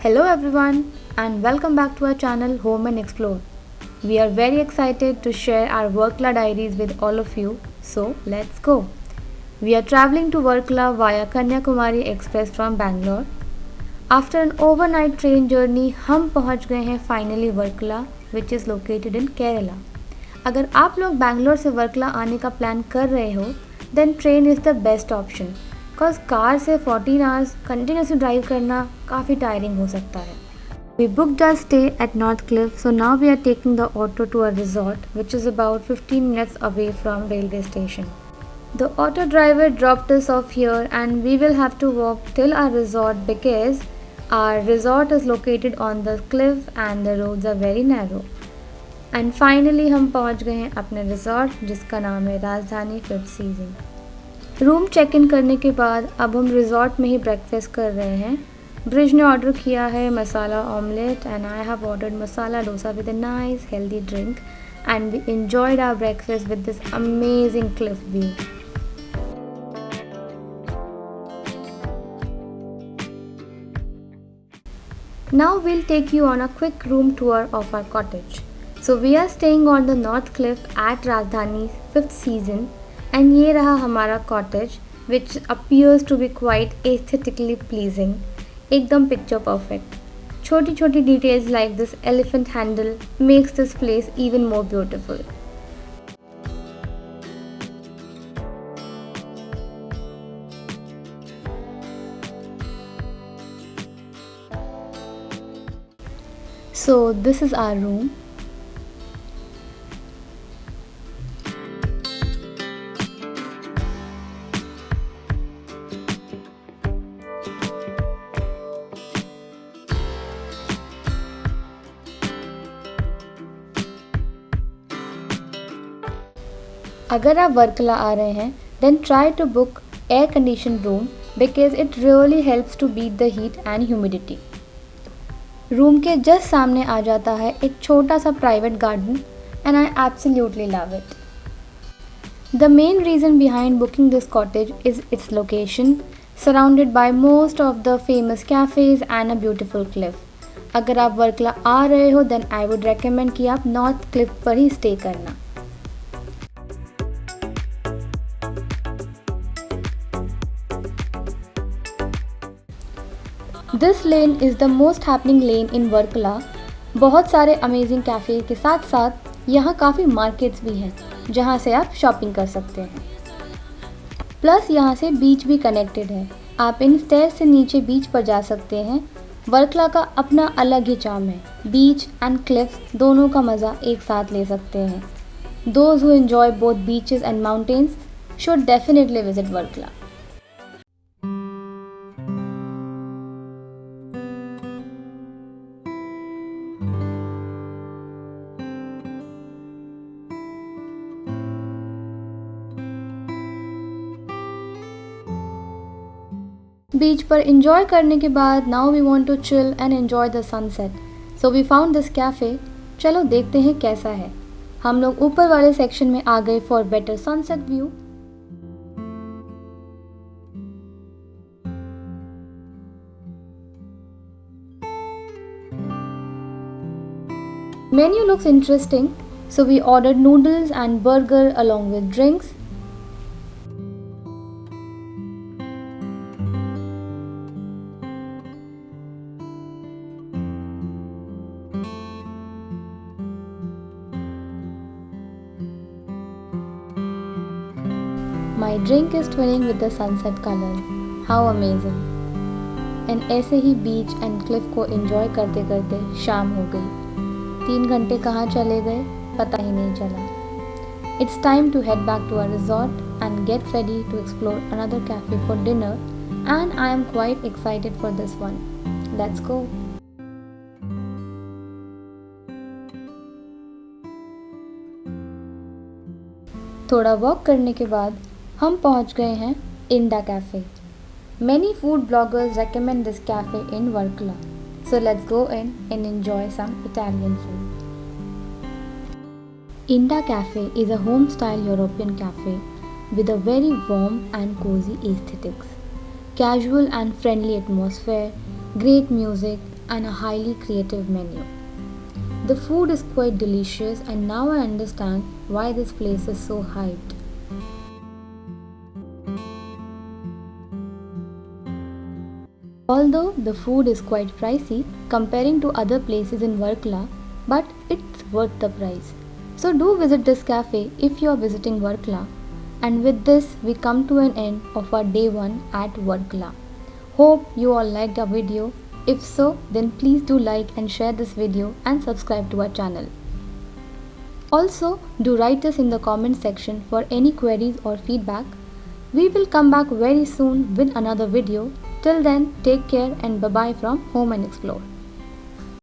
Hello everyone and welcome back to our channel Home and Explore. We are very excited to share our Varkala diaries with all of you. So let's go. We are traveling to Varkala via Kanyakumari Express from Bangalore. After an overnight train journey, हम पहुंच गए हैं finally Varkala, which is located in Kerala. अगर आप लोग बैंगलोर से वर्कला आने का प्लान कर रहे हो, then train is the best option. Because car से 14 आवर्स कंटिन्यूसली ड्राइव करना काफ़ी टायरिंग हो सकता है. We booked our stay at North Cliff, so now we are taking the auto to a resort which is about 15 minutes away from railway station. The auto driver dropped us off here and we will have to walk till our resort because our resort is located on the cliff and the roads are very narrow. And finally हम पहुंच गए हैं अपने resort जिसका नाम है राजधानी 5th season. Room check in करने के बाद अब हम रिजॉर्ट में ही ब्रेकफास्ट कर रहे हैं. ब्रिज ने ऑर्डर किया है masala omelette and I have ordered masala dosa with a nice healthy drink and we enjoyed our breakfast with this amazing cliff view. Now we'll take you on a quick room tour of our cottage. So we are staying on the North Cliff at Rajdhani's 5th season. And ये रहा हमारा cottage which appears to be quite aesthetically pleasing. एकदम picture perfect. छोटी छोटी details like this elephant handle makes this place even more beautiful. So this is our room. अगर आप वर्कला आ रहे हैं then try to book air conditioned room because it really helps to beat the heat and humidity. Room के just सामने आ जाता है एक छोटा सा private garden and I absolutely love it. The main reason behind booking this cottage is its location, surrounded by most of the famous cafes and a beautiful cliff. अगर आप वर्कला आ रहे हो then I would recommend कि आप north cliff पर ही stay करना. This lane is the most happening lane in Varkala. बहुत सारे अमेजिंग कैफ़े के साथ साथ यहाँ काफ़ी मार्केट्स भी हैं जहाँ से आप शॉपिंग कर सकते हैं. प्लस यहाँ से बीच भी कनेक्टेड है. आप इन स्टेयर से नीचे बीच पर जा सकते हैं. वर्कला का अपना अलग ही चार्म है. बीच एंड क्लिफ्स दोनों का मज़ा एक साथ ले सकते हैं. Those who enjoy both beaches and mountains should definitely visit Varkala. Beach पर एंजॉय करने के बाद now we want to chill and enjoy the sunset. So we found this cafe. चलो देखते हैं कैसा है. हम लोग ऊपर वाले सेक्शन में आ गए for better sunset view. Menu looks interesting, so we ordered noodles and burger along with drinks. My drink is twinning with the sunset colors. How amazing! And ऐसे ही बीच एंड क्लिफ को एंजॉय करते करते शाम हो गई. 3 घंटे कहाँ चले गए पता ही नहीं चला. It's time to head back to our resort and get ready to explore another cafe for dinner and I am quite excited for this one. Let's go! थोड़ा वॉक करने के बाद हम पहुंच गए हैं इंडा cafe. Many food bloggers recommend this cafe in Varkala. So let's go in and enjoy some Italian food. Inda Cafe is a home-style European cafe with a very warm and cozy aesthetics. Casual and friendly atmosphere, great music and a highly creative menu. The food is quite delicious, and now I understand why this place is so hyped. Although the food is quite pricey comparing to other places in Varkala, but it's worth the price. So do visit this cafe if you are visiting Varkala. And with this, we come to an end of our day 1 at Varkala. Hope you all liked our video. If so, then please do like and share this video and subscribe to our channel. Also, do write us in the comment section for any queries or feedback. We will come back very soon with another video. Till then, take care and bye-bye from Home and Explore.